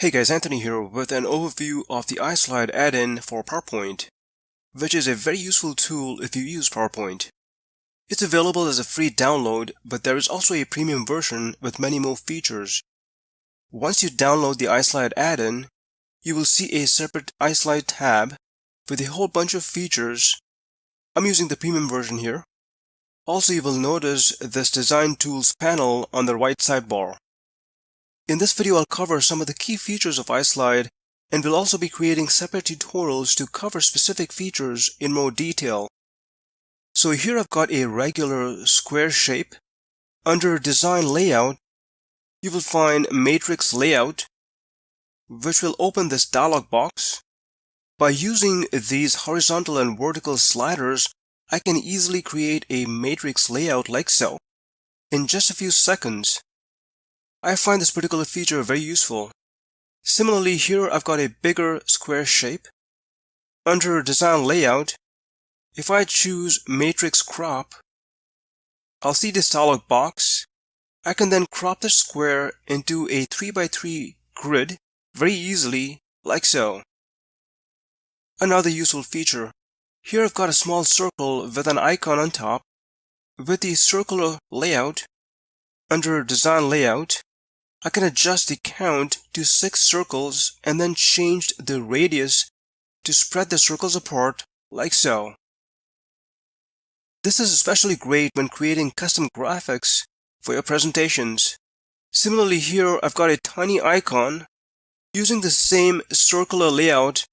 Hey guys, Anthony here with an overview of the iSlide add-in for PowerPoint, which is a very useful tool if you use PowerPoint. It's available as a free download, but there is also a premium version with many more features. Once you download the iSlide add-in, you will see a separate iSlide tab with a whole bunch of features. I'm using the premium version here. Also, you will notice this Design Tools panel on the right sidebar. In this video, I'll cover some of the key features of iSlide, and we'll also be creating separate tutorials to cover specific features in more detail. So here I've got a regular square shape. Under Design Layout, you will find Matrix Layout, which will open this dialog box. By using these horizontal and vertical sliders, I can easily create a matrix layout like so in just a few seconds. I find this particular feature very useful. Similarly, here I've got a bigger square shape. Under Design Layout, if I choose Matrix Crop, I'll see this dialog box. I can then crop the square into a 3x3 grid very easily, like so. Another useful feature. Here I've got a small circle with an icon on top. With the circular layout, under Design Layout, I can adjust the count to 6 circles and then change the radius to spread the circles apart like so. This is especially great when creating custom graphics for your presentations. Similarly, here I've got a tiny icon. Using the same circular layout,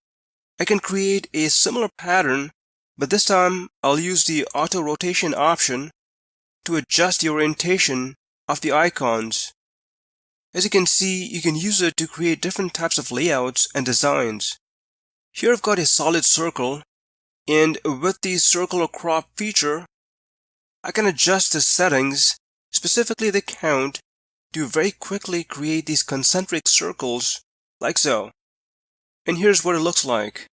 I can create a similar pattern, but this time I'll use the auto rotation option to adjust the orientation of the icons. As you can see, you can use it to create different types of layouts and designs. Here I've got a solid circle, and with the circular crop feature, I can adjust the settings, specifically the count, to very quickly create these concentric circles like so. And here's what it looks like.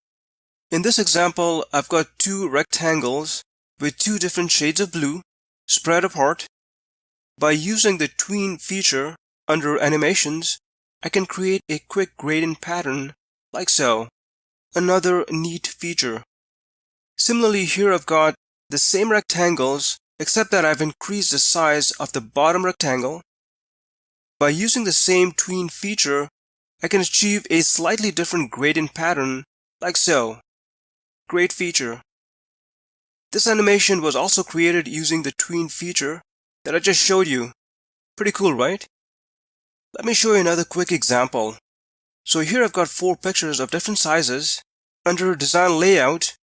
In this example, I've got 2 rectangles with 2 different shades of blue spread apart. By using the tween feature, under Animations, I can create a quick gradient pattern like so. Another neat feature. Similarly, here I've got the same rectangles, except that I've increased the size of the bottom rectangle. By using the same tween feature, I can achieve a slightly different gradient pattern like so. Great feature. This animation was also created using the tween feature that I just showed you. Pretty cool, right? Let me show you another quick example. So here I've got 4 pictures of different sizes. Under Design Layout,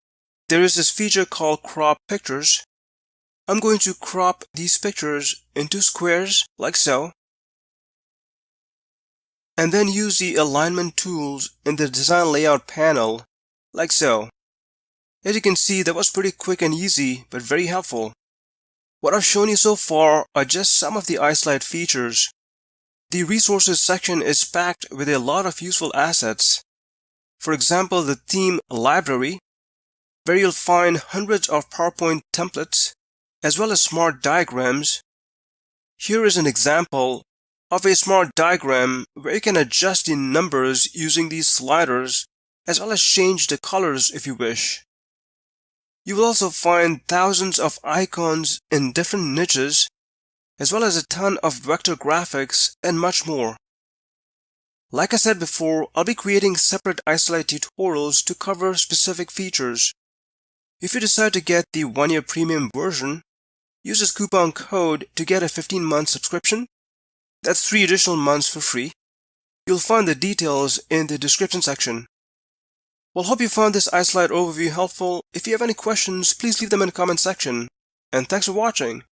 there is this feature called Crop Pictures. I'm going to crop these pictures into squares like so, and then use the alignment tools in the Design Layout panel like so. As you can see, that was pretty quick and easy, but very helpful. What I've shown you so far are just some of the iSlide features. The resources section is packed with a lot of useful assets. For example, the theme library, where you'll find hundreds of PowerPoint templates, as well as smart diagrams. Here is an example of a smart diagram where you can adjust the numbers using these sliders, as well as change the colors if you wish. You will also find thousands of icons in different niches, as well as a ton of vector graphics and much more. Like I said before, I'll be creating separate iSlide tutorials to cover specific features. If you decide to get the 1-year premium version, use this coupon code to get a 15-month subscription. That's 3 additional months for free. You'll find the details in the description section. Well, hope you found this iSlide overview helpful. If you have any questions, please leave them in the comment section. And thanks for watching.